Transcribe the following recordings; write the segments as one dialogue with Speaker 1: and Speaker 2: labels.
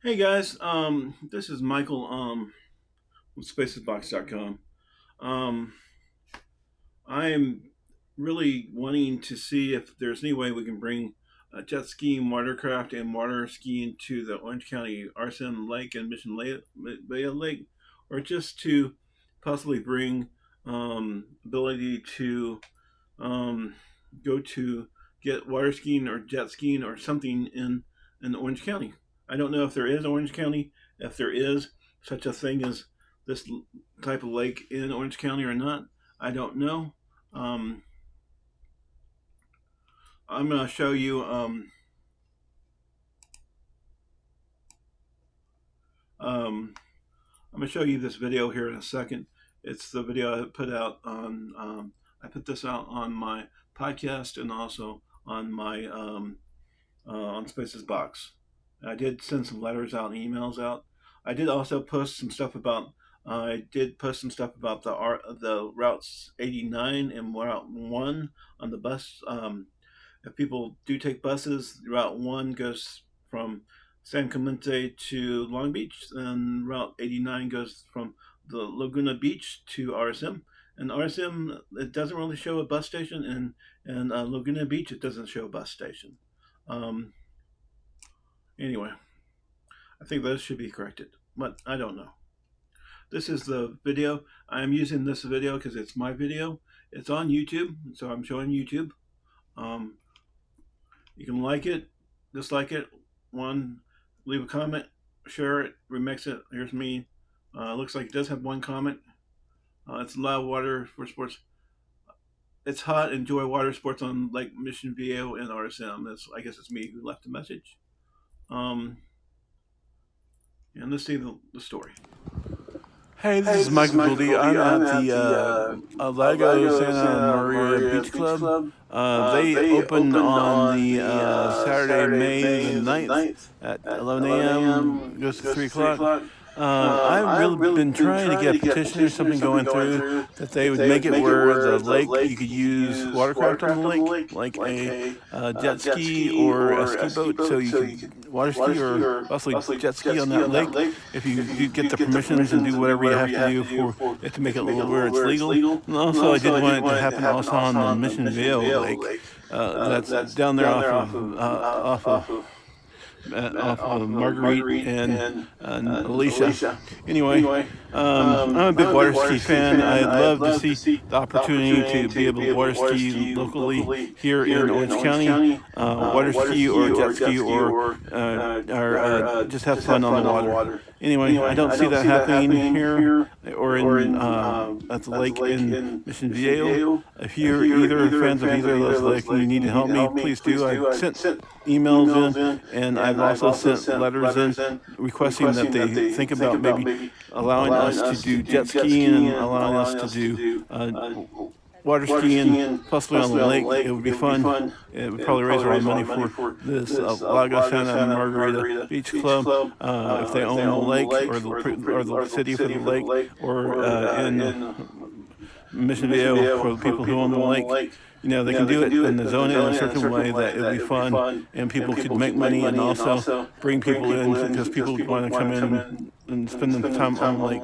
Speaker 1: Hey guys, this is Michael with spacesbox.com. Um, I am really wanting to see if there's any way we can bring jet skiing, watercraft, and water skiing to the Orange County RSM Lake and Mission Viejo Lake, or just to possibly bring ability to um, go to get water skiing or jet skiing or something in Orange County. I don't know if there is Orange County, if there is such a thing as this type of lake in Orange County or not. I don't know. Um, I'm going to show you. I'm going to show you this video here in a second. It's the video I put out on. I put this out on my podcast and also on my on Spaces Box. I did send some letters out and emails out. I did also post some stuff about. I did post some stuff about the routes 89 and Route 1 on the bus. If people do take buses, Route 1 goes from San Clemente to Long Beach, and Route 89 goes from the Laguna Beach to RSM. And RSM, it doesn't really show a bus station, and Laguna Beach, it doesn't show a bus station. Anyway, I think those should be corrected, but I don't know. This is the video. I'm using this video because it's my video. It's on YouTube, so I'm showing YouTube. You can like it, dislike it, leave a comment, share it, remix it. Here's me. Looks like it does have one comment. It's loud water for sports. It's hot. Enjoy water sports on Lake Mission Viejo and RSM. I guess it's me who left the message. And let's see the story.
Speaker 2: Hey, this is Michael Goldie. I'm at the Lago Santa Maria Beach Club. They opened on the Saturday, May 9th at 11 a.m. Goes to 3 o'clock. I've really been trying to get a petition or something going through that they would make it where the lake, you could use watercraft on the lake, like a jet ski or a ski boat, so you could water ski or possibly jet ski on that lake if you get the permissions and do whatever you have to do for it to make it where it's legal. And also, I did want it to happen also on the Mission Viejo Lake. That's down there off of Marguerite and Alicia. Anyway, I'm a big water ski fan. I'd love to see the opportunity to be able to water ski locally here in Orange County. Water ski or jet ski or just have fun on the water. Anyway, I don't see that happening here or in at the lake in Mission Viejo. If you're either fans of either of those lakes and you need to help me, please do. I sent emails in, and I've also sent letters in requesting that they think about maybe allowing us to do jet skiing and allowing us to do water skiing, possibly on the lake. It would be fun. It would probably raise a lot of money for this Lago Santa Margarita Beach Club if they own the lake or the city for the lake, or in Mission Viejo for the people who own the lake. You know, they can do it in the zone in a certain way that it would be fun, and people could make money and also bring people in because people want to come in and spend the time on like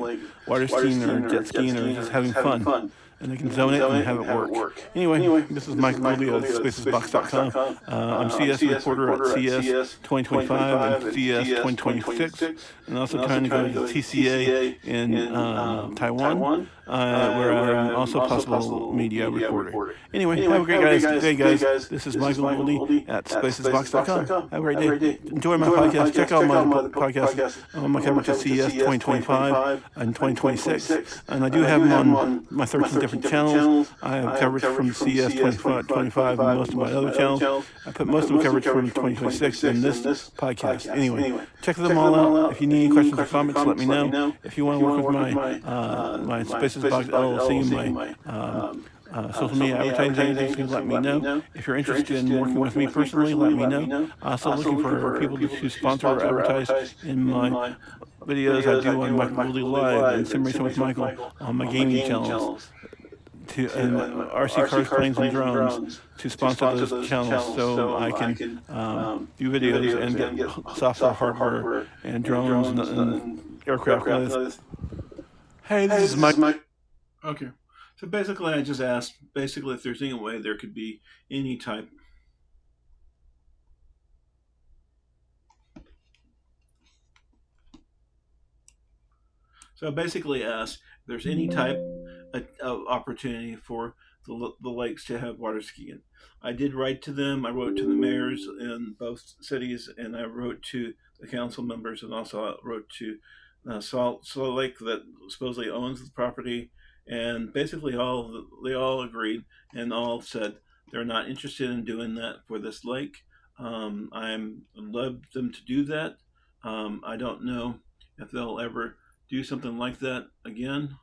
Speaker 2: water skiing or jet skiing or just having fun. And they can zone it and have it work. Anyway, this is Michael Goldie of spacesbox.com. I'm CS reporter at CS 2025 and CS 2026, and also trying to go to TCA in Taiwan, where I'm also possible media reporter. Anyway, have a great day, guys. This is Michael Goldie at spacesbox.com. Have a great day. Enjoy my podcast. Check out my podcast on my coverage of CS 2025 and 2026, and I do have them on my 13 different channels. I have coverage from CS 25 and most of my other channels. I put most of the coverage from 2026 in this podcast. Anyway, check them all out. If you need any questions or comments, let me know. If you want to work with my Spaces Box LLC, my social media advertising agency, let me know. If you're interested in working with me personally, let me know. Also looking for people to sponsor or advertise in my videos I do on Michael Goldie Live and Sim Racing with Michael on my gaming channels. to RC cars, planes, and drones to sponsor those channels, so I can do videos and get software, hardware, and drones and aircraft and others. Hey, this is Mike.
Speaker 1: Okay. So basically, I just asked if there's any way there could be any type. So basically, asked if there's any type of opportunity for the lakes to have water skiing. I did write to them. I wrote to the mayors in both cities, and I wrote to the council members, and also I wrote to Salt Lake that supposedly owns the property, and basically they all agreed and all said they're not interested in doing that for this lake. I'd love them to do that. I don't know if they'll ever do something like that again.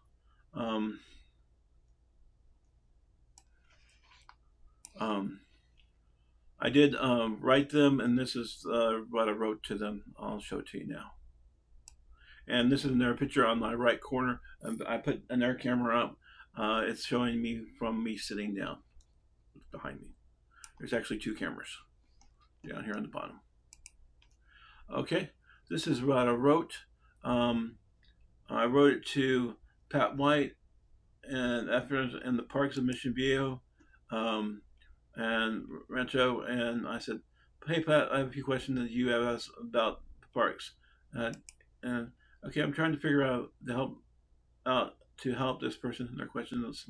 Speaker 1: I did write them, and this is what I wrote to them. I'll show it to you now. And this is another picture on my right corner. I put an air camera up. It's showing me from me sitting down behind me. There's actually two cameras down here on the bottom. Okay, this is what I wrote. I wrote it to Pat White and the parks of Mission Viejo and Rancho, and I said, "Hey Pat, I have a few questions that you have asked about the parks." And okay, I'm trying to figure out to help this person in their questions.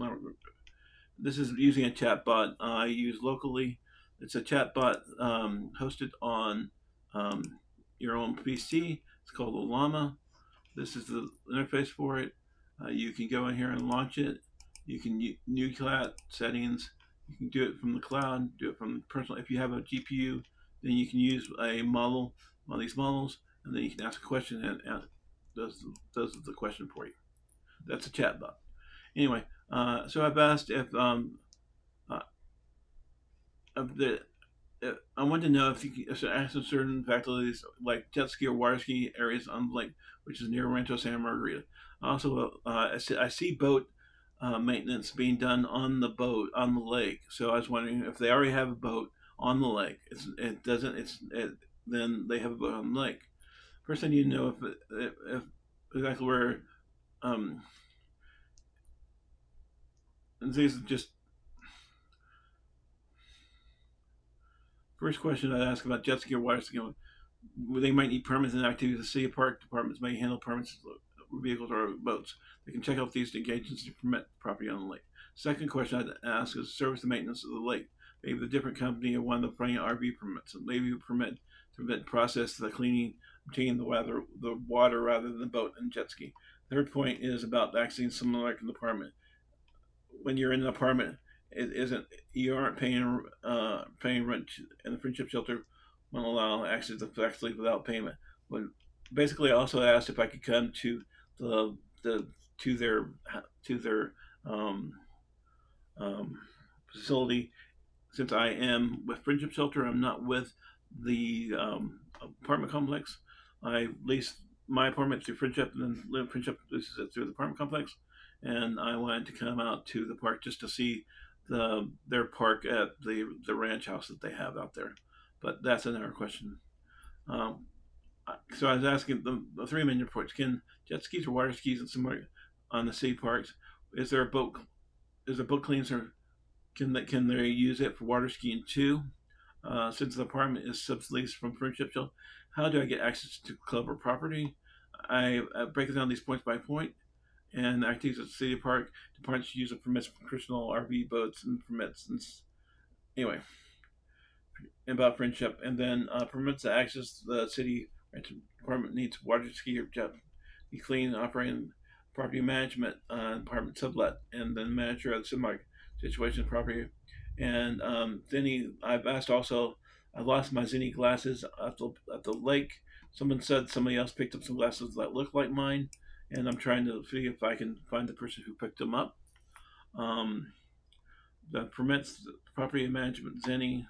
Speaker 1: This is using a chat bot I use locally. It's a chat bot hosted on your own PC. It's called the Llama. This is the interface for it. You can go in here and launch it. You can new cloud settings. You can do it from the cloud, do it from personal. If you have a GPU, then you can use a model, one of these models, and then you can ask a question and does the question for you. That's a chatbot. Anyway, so I've asked if I want to know if you can ask certain faculties like jet ski or water ski areas on the lake, which is near Rancho Santa Margarita. Also, I see boat maintenance being done on the boat on the lake. So I was wondering if they already have a boat on the lake. Then they have a boat on the lake. First, I need to know if exactly where. And these are just. First question I'd ask about jet ski or water ski: they might need permits and activities. The city park departments may handle permits for vehicles or boats. They can check out these engagements to permit property on the lake. Second question I'd ask is service and maintenance of the lake. Maybe the different company or one of the plenty RV permits. And maybe permit process the cleaning, obtaining the water rather than the boat and jet ski. Third point is about accessing someone like an apartment. When you're in an apartment, you aren't paying rent, and the friendship shelter won't allow access effectively without payment. But basically, I also asked if I could come to their facility. Since I am with friendship shelter, I'm not with the apartment complex. I leased my apartment through friendship, and then live friendship through the apartment complex. And I wanted to come out to the park just to see their park at the ranch house that they have out there. But that's another question. So I was asking the three main reports: can jet skis or water skis and somewhere on the city parks? Is there a boat? Is there boat cleans or can they use it for water skiing too? Since the apartment is subleased from friendship shelter, how do I get access to club or property? I break it down these points by point. And activities at the city park departments use of permits for personal RV boats and permits. And anyway, about friendship, and then permits to access the city department needs water ski or jet be clean, operating property management department sublet, and then manager of the semi situation property. And I've asked also. I lost my Zinni glasses at the lake. Someone said somebody else picked up some glasses that look like mine. And I'm trying to see if I can find the person who picked them up. The permits, the property management, Zinni,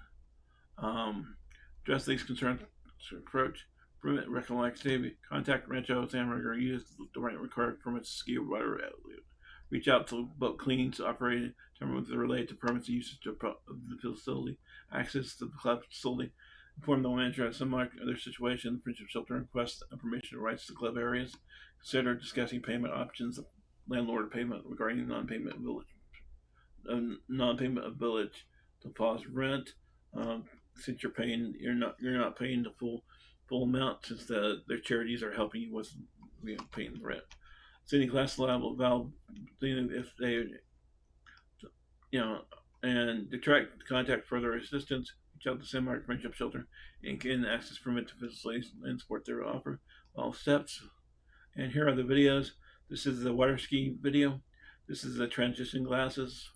Speaker 1: address these concerns, approach, permit, recollect, activity, contact Rancho, San Margarita, use the right required permits, ski, or whatever. Reach out to boat cleanings operated, determine whether related to permits and usage of the facility, access to the club facility, inform the manager of some other situation, friendship shelter, request information rights to club areas, consider discussing payment options, landlord payment regarding non-payment of village to pause rent. Since you're not paying the full amount, since their charities are helping you with paying the rent. Sending class level valve if they and contact further assistance. Reach out to Sandmark Friendship Shelter and gain access permit to facilities and support their offer. All steps. And here are the videos. This is the water ski video. This is the transition glasses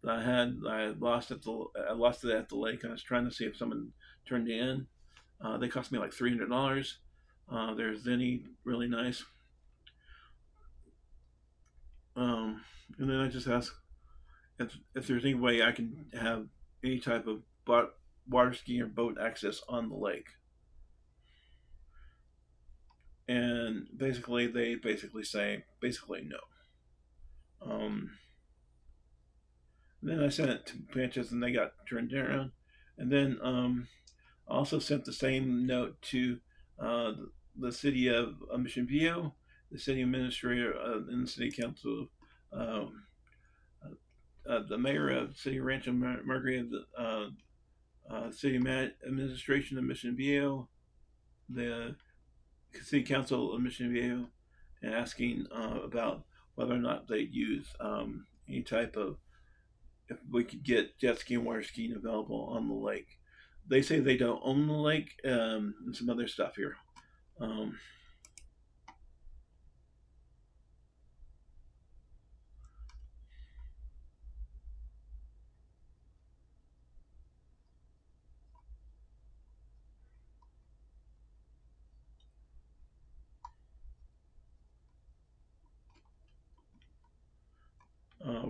Speaker 1: that I had. I lost it at the lake. I was trying to see if someone turned it in. They cost me like $300. There's Zenny, really nice. And then I just asked if there's any way I can have any type of water skiing or boat access on the lake. And basically, they say no. Then I sent it to Panches and they got turned around. And then I also sent the same note to the city of Mission Viejo, the city administrator and the city council, the mayor of City Rancho Margarita, city administration of Mission Viejo, the city council of Mission Viejo, and asking about whether or not they'd use any type of, if we could get jet ski and water skiing available on the lake. They say they don't own the lake, and some other stuff here.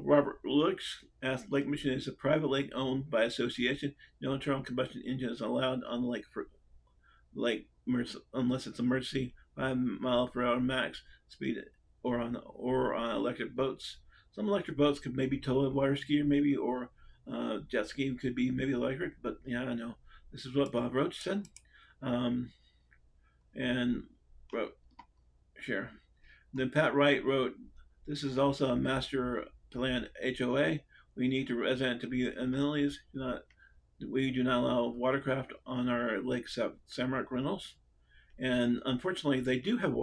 Speaker 1: Robert Looks asked, Lake Mission is a private lake owned by association. No internal combustion engine is allowed on the lake unless it's emergency 5 mph max speed or on electric boats. Some electric boats could maybe tow a water skier, maybe, or jet skiing could be maybe electric, but yeah, I know. This is what Bob Roach said. And wrote, share. Then Pat Wright wrote, this is also a master plan HOA. We need the resident to be amenities. We do not allow watercraft on our Lake Samrock rentals. And unfortunately, they do have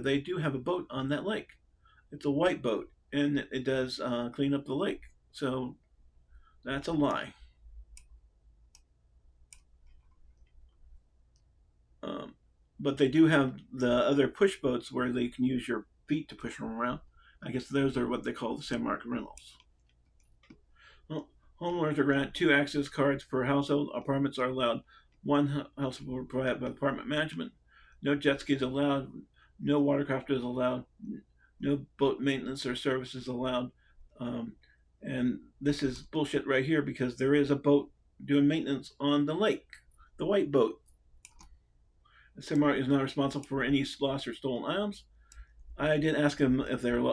Speaker 1: they do have a boat on that lake. It's a white boat, and it does clean up the lake. So that's a lie. But they do have the other push boats where they can use your feet to push them around. I guess those are what they call the Sandmark rentals. Well, homeowners are granted 2 access cards per household. Apartments are allowed 1 household provided by apartment management. No jet skis allowed. No watercraft is allowed. No boat maintenance or services allowed. And this is bullshit right here because there is a boat doing maintenance on the lake, the white boat. The Sandmark is not responsible for any lost or stolen items. I didn't ask them if they're.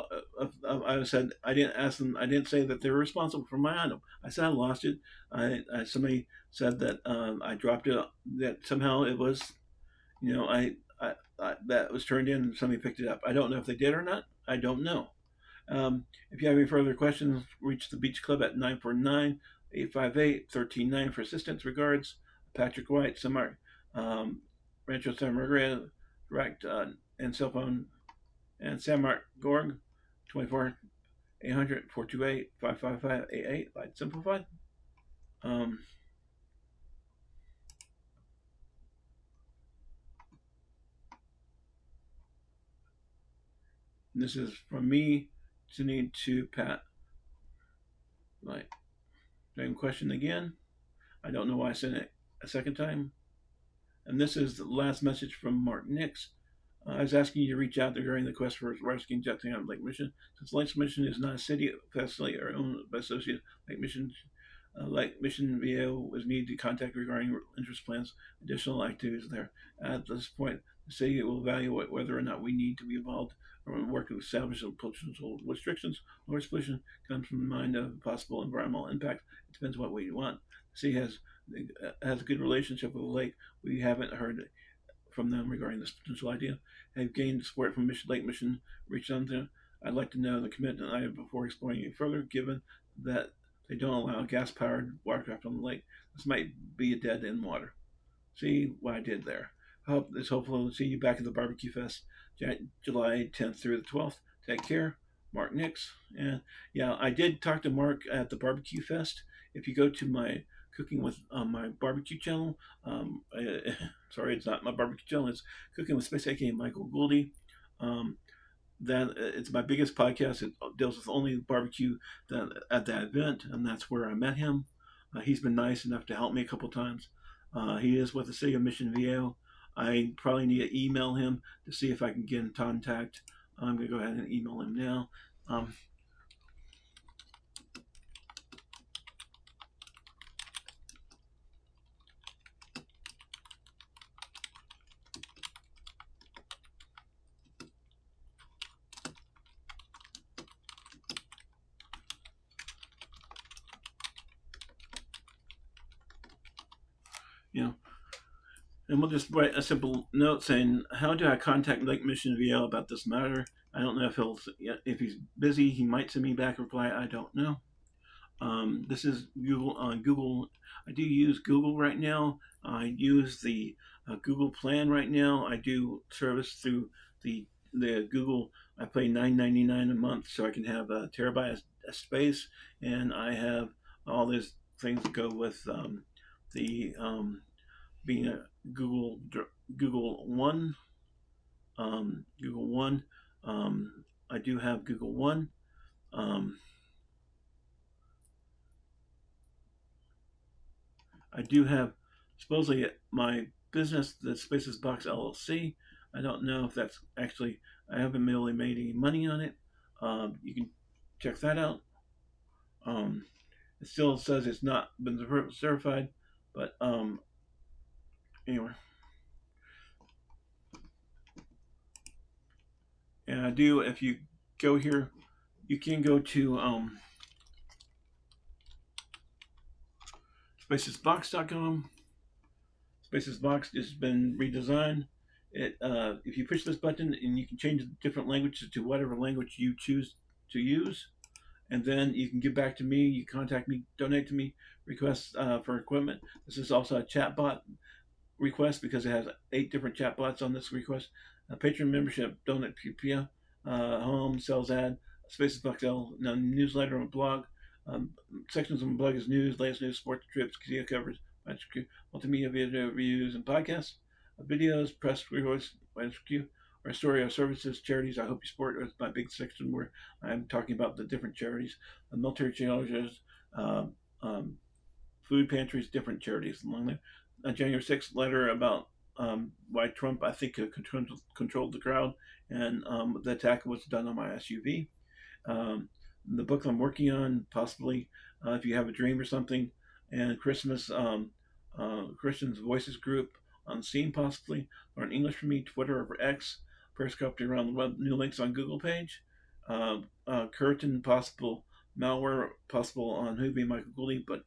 Speaker 1: I said I didn't ask them. I didn't say that they were responsible for my item. I said I lost it. Somebody said that I dropped it. That somehow it was, that was turned in and somebody picked it up. I don't know if they did or not. I don't know. If you have any further questions, reach the Beach Club at 949-858-1390 for assistance. Regards, Patrick White, Sandmark, Rancho Santa Margarita, direct and cell phone, and Sandmark Gorg, 24-800-428-55588, light simplified. This is from me, sending to Pat. Right. Same question again. I don't know why I sent it a second time. And this is the last message from Mark Nix. I was asking you to reach out during the quest for waterskiing jetskiing on Lake Mission. Since Lake Mission is not a city facility or owned by associate Lake Mission Viejo was needed to contact regarding interest plans, additional activities there. At this point, The city will evaluate whether or not we need to be involved or work to establish potential restrictions. Noise pollution comes from the mind of possible environmental impact. It depends what we want. The city has a good relationship with the lake. We haven't heard from them regarding this potential idea. Have gained support from Lake Mission. Reached out to them. I'd like to know the commitment I have before exploring any further, given that they don't allow gas-powered watercraft on the lake. This might be a dead-end water. See what I did there. It's hopeful to see you back at the Barbecue Fest, July 10th through the 12th. Take care. Mark Nix. And yeah, I did talk to Mark at the Barbecue Fest. If you go to my Cooking with my barbecue channel, sorry, it's not my barbecue channel, it's Cooking with Space, aka Michael Gouldy. That it's my biggest podcast. It deals with only barbecue at that event, and that's where I met him. He's been nice enough to help me a couple times. He is with the city of Mission Viejo. I probably need to email him to see if I can get in contact. I'm going to go ahead and email him now. You know, and we'll just write a simple note saying, "How do I contact Lake Mission Viejo about this matter?" I don't know if he's busy. He might send me back a reply. I don't know. This is Google on Google. I do use Google right now. I use the Google plan right now. I do service through the Google. I pay $9.99 a month so I can have a terabyte of space, and I have all these things that go with the being a Google One. Google One. I do have Google One. I do have supposedly my business, the Spaces Box LLC. I don't know if that's actually, I haven't really made any money on it. You can check that out. It still says it's not been certified, but anyway. And I do, if you go here, you can go to spacesbox.com. Spacesbox has been redesigned. If you push this button, and you can change different languages to whatever language you choose to use, and then you can get back to me. You contact me, donate to me, request for equipment. This is also a chatbot request because it has 8 different chatbots on this request. Patron membership, donate PPA, home, sales ad, Spacesbox L, newsletter and blog. Sections of my blog is news, latest news, sports, trips, video covers, multimedia video reviews and podcasts, videos, press reports, our story, our services, charities. I hope you support. It's my big section where I'm talking about the different charities, military challenges, food pantries, different charities along there. A January 6th letter about why Trump, I think, controlled the crowd, and the attack was done on my SUV. The book I'm working on, possibly, if you have a dream or something, and Christmas Christians Voices group on Scene, possibly, or in English for me, Twitter or X, Periscope around the web, new links on Google page, Curtin, possible malware, possible on Hoovy Michael Gouldy, but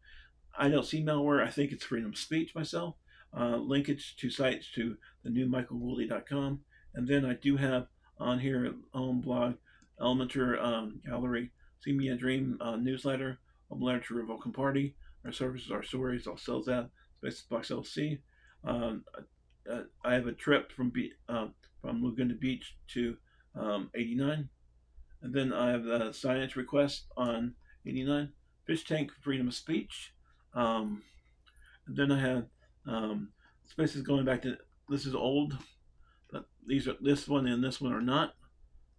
Speaker 1: I don't see malware. I think it's freedom of speech myself. Linkage to sites to the new michaelgouldy.com. And then I do have on here home blog, Elementor gallery, See Me a Dream newsletter, home letter to Revoke and Party, our services, our stories, I'll sell that, Spacebox LC. I have a trip from Laguna Beach to 89. And then I have a science request on 89. Fish tank, freedom of speech. And then I have spaces going back to, this is old, but this one and this one are not.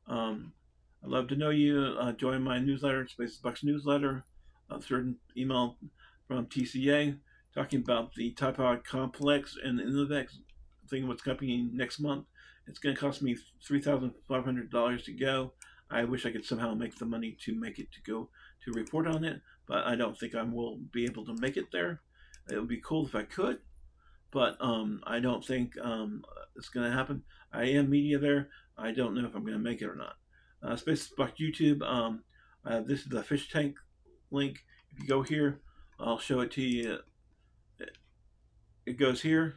Speaker 1: I'd love to know you. Join my newsletter, Spacesbox newsletter. Third email from TCA talking about the Typod Complex and the Innovex thing, what's coming next month. It's going to cost me $3,500 to go. I wish I could somehow make the money to make it to go to report on it, but I don't think I will be able to make it there. It would be cool if I could, but I don't think it's going to happen. I am media there. I don't know if I'm going to make it or not. Spaces Box YouTube. This is the fish tank link. If you go here, I'll show it to you. It goes here.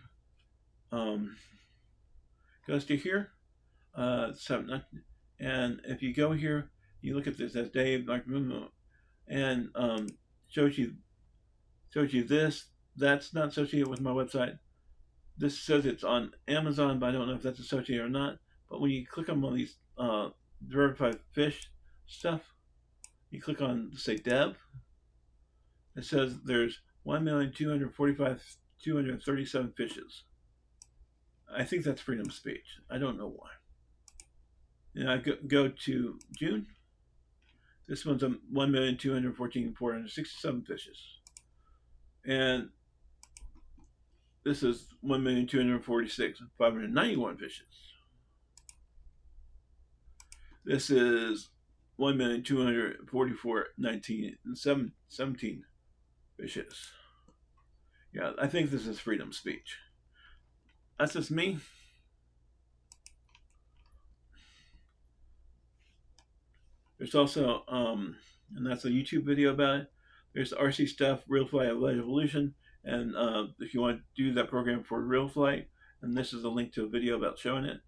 Speaker 1: Goes to here. And if you go here, you look at this as Dave, and shows you this. That's not associated with my website. This says it's on Amazon, but I don't know if that's associated or not. But when you click on one of these verified fish stuff, you click on, say, Dev. It says there's 1,245,237 fishes. I think that's freedom of speech. I don't know why. And I go to June. This one's 1,214,467 fishes. And this is 1,246,591 fishes. This is 1,244,1917 fishes. Yeah, I think this is freedom of speech. That's just me. There's also, and that's a YouTube video about it. There's RC stuff, Real Flight Evolution, and if you want to do that program for Real Flight, and this is a link to a video about showing it.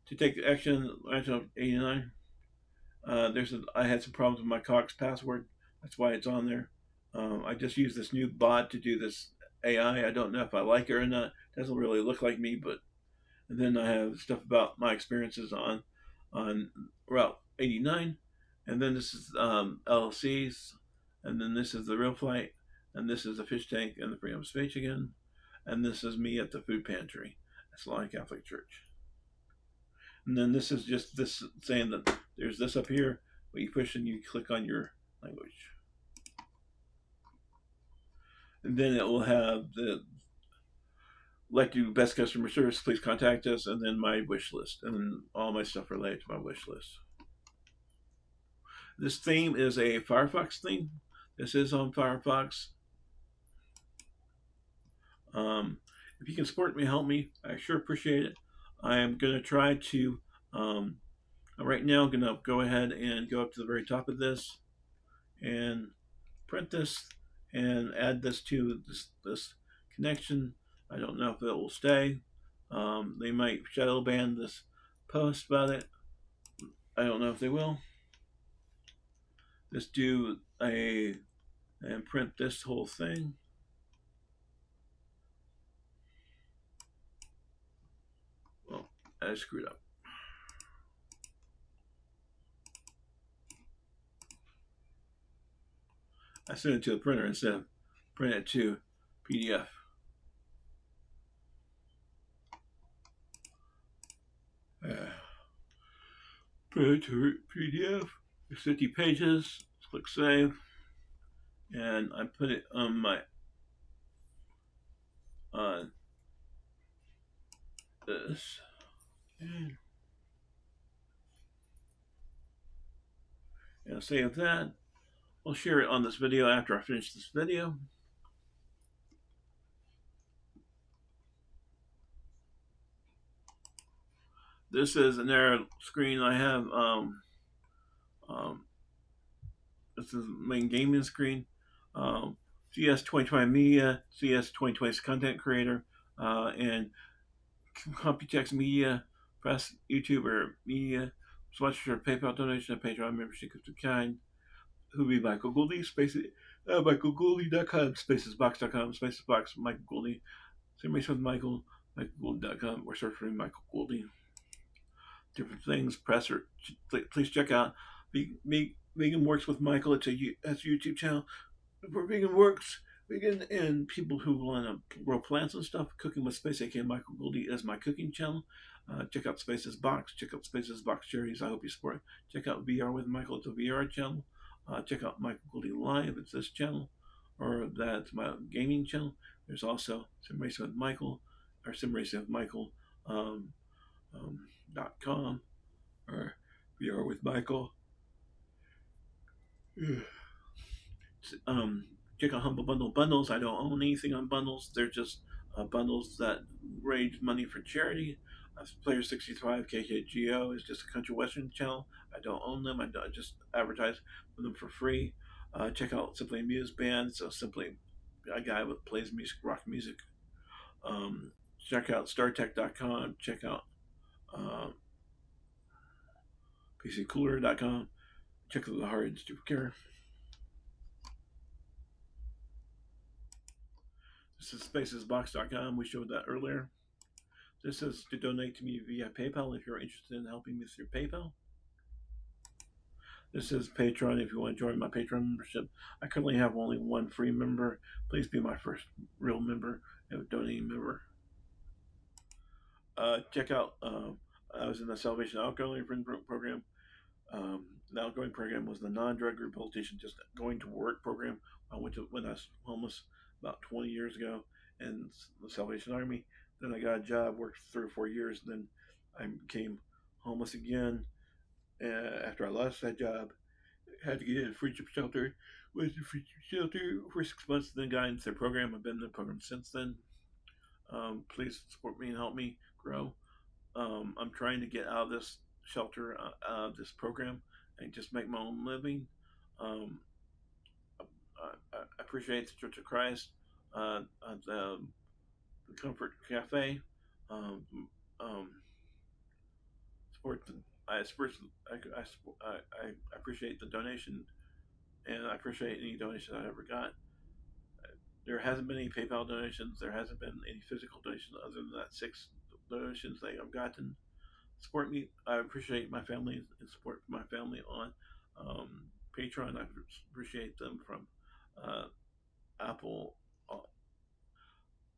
Speaker 1: To take action, 89. I had some problems with my Cox password. That's why it's on there. I just used this new bot to do this AI. I don't know if I like it or not. It doesn't really look like me, but and then I have stuff about my experiences on Route 89. And then this is LLCs, and then this is the Real Flight, and this is the fish tank and the freedom of speech again, and this is me at the food pantry. That's Lion Catholic Church. And then this is just this saying that there's this up here, where you push and you click on your language. And then it will have the like to best customer service, please contact us, and then my wish list, and then all my stuff related to my wish list. This theme is a Firefox theme. This is on Firefox. If you can support me, help me, I sure appreciate it. I am going to try to, right now, I'm going to go ahead and go up to the very top of this and print this and add this to this connection. I don't know if it will stay. They might shadow ban this post about it. I don't know if they will. Just do and print this whole thing. Well, I screwed up. I sent it to the printer instead of print it to PDF. Print it to PDF. It's 50 pages. Click save, and I put it on my this. And I'll save that. I'll share it on this video after I finish this video. This is another screen I have. This is the main gaming screen. CS 2020 Media, CS 2020 Content Creator, and Computex Media, Press, YouTuber Media, Sweatshirt, PayPal donation, and Patreon membership of the kind. Who be Michael Goldie, MichaelGoldie.com, spacesbox.com, spacesbox, Michael Goldie. Same race with Michael, MichaelGoldie.com, or search for Michael Goldie. Different things, press, or please check out Vegan Works with Michael. That's a YouTube channel for Vegan Works, vegan and people who want to grow plants and stuff. Cooking with Space, aka Michael Goldie, is my cooking channel. Check out Spaces Box. Check out Spaces Box Cherries. I hope you support it. Check out VR with Michael. It's a VR channel. Check out Michael Goldie Live. It's this channel, or that's my gaming channel. There's also Sim Racing with Michael, or Sim Racing with Michael. .com or VR with Michael. Check out Humble Bundle bundles. I don't own anything on bundles. They're just bundles that raise money for charity. Player 65 KKGO is just a country western channel. I don't own them. I just advertise for them for free. Check out Simply Amused Band. So simply a guy that plays music, rock music. Check out StarTech.com. Check out PCCooler.com. Check out the Hard and Stupid Care. This is spacesbox.com. We showed that earlier. This is to donate to me via PayPal if you're interested in helping me through PayPal. This is Patreon if you want to join my Patreon membership. I currently have only one free member. Please be my first real member and donating member. Check out, I was in the Salvation Outgoing program. The outgoing program was the non-drug rehabilitation, just going to work program. I went to when I was homeless about 20 years ago in the Salvation Army. Then I got a job, worked 3 or 4 years, then I became homeless again. After I lost that job, I had to get in a friendship shelter. Went to friendship shelter for 6 months, then got into the program. I've been in the program since then. Please support me and help me grow. I'm trying to get out of this shelter, out of this program, and just make my own living. I appreciate the Church of Christ, the Comfort Cafe. Support the. I appreciate the donation, and I appreciate any donation I ever got. There hasn't been any PayPal donations. There hasn't been any physical donations other than that 6 donations that I've gotten. Support me. I appreciate my family and support my family on Patreon. I appreciate them from Apple.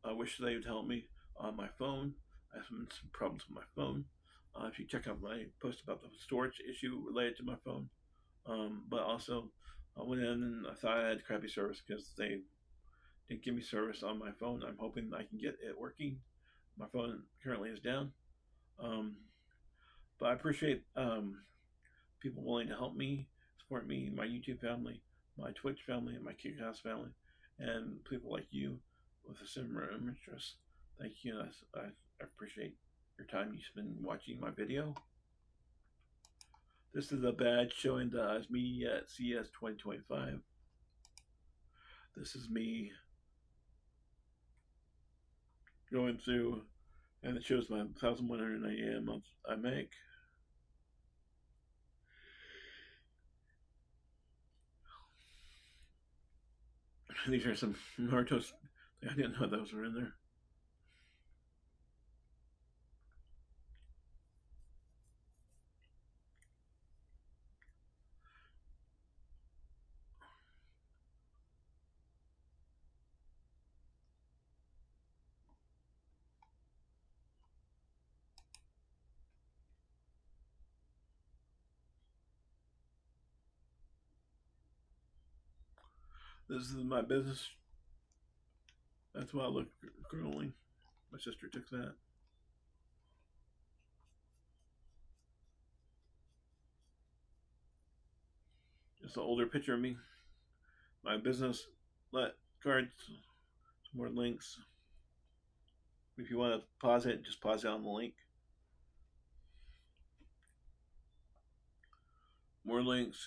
Speaker 1: I wish they would help me on my phone. I have some problems with my phone. If you check out my post about the storage issue related to my phone, but also I went in and I thought I had crappy service because they didn't give me service on my phone. I'm hoping I can get it working. My phone currently is down, but I appreciate people willing to help me, support me, my YouTube family, my Twitch family, my Kickhouse family, and people like you with a similar interest. Thank you. I appreciate your time you spend watching my video. This is a badge showing that I was me at CES 2025. This is me going through, and it shows my 1,190 a month I make. These are some Naruto's. I didn't know those were in there. This is my business. That's why I look currently. My sister took that. Just an older picture of me. My business cards. Some more links. If you want to pause it, just pause it on the link. More links.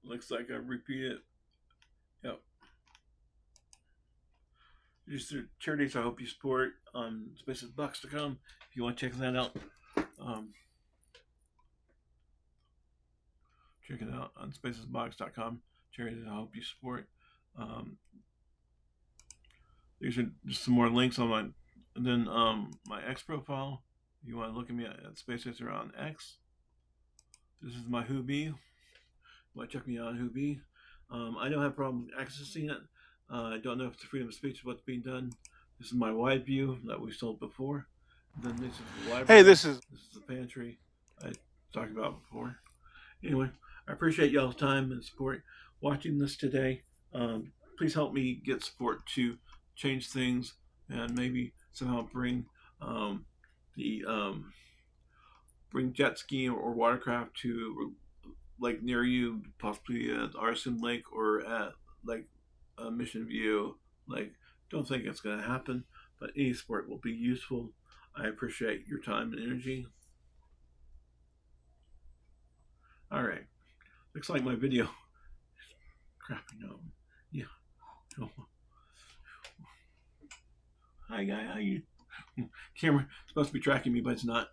Speaker 1: Looks like I repeated. Yep. These are charities I hope you support on spacesbox.com if you want to check that out. Check it out on spacesbox.com. Charities I hope you support. These are just some more links on my, and then my X profile. If you want to look at me at Spaces or on X. This is my Hoobie. You want to check me out on Hoobie. I don't have a problem accessing it. I don't know if it's freedom of speech is what's being done. This is my wide view that we sold before. And then this is the library.
Speaker 2: Hey, this is
Speaker 1: the pantry I talked about before. Anyway, I appreciate y'all's time and support watching this today. Please help me get support to change things and maybe somehow bring the bring jet skiing or watercraft to like near you, possibly at RSM Lake or at Lake Mission Viejo. Like, don't think it's going to happen, but any sport will be useful. I appreciate your time and energy. All right, looks like my video. Crap, no. Yeah. Oh. Hi, guy. How you? Camera supposed to be tracking me, but it's not.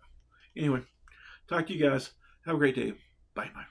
Speaker 1: Anyway, talk to you guys. Have a great day. Bye bye.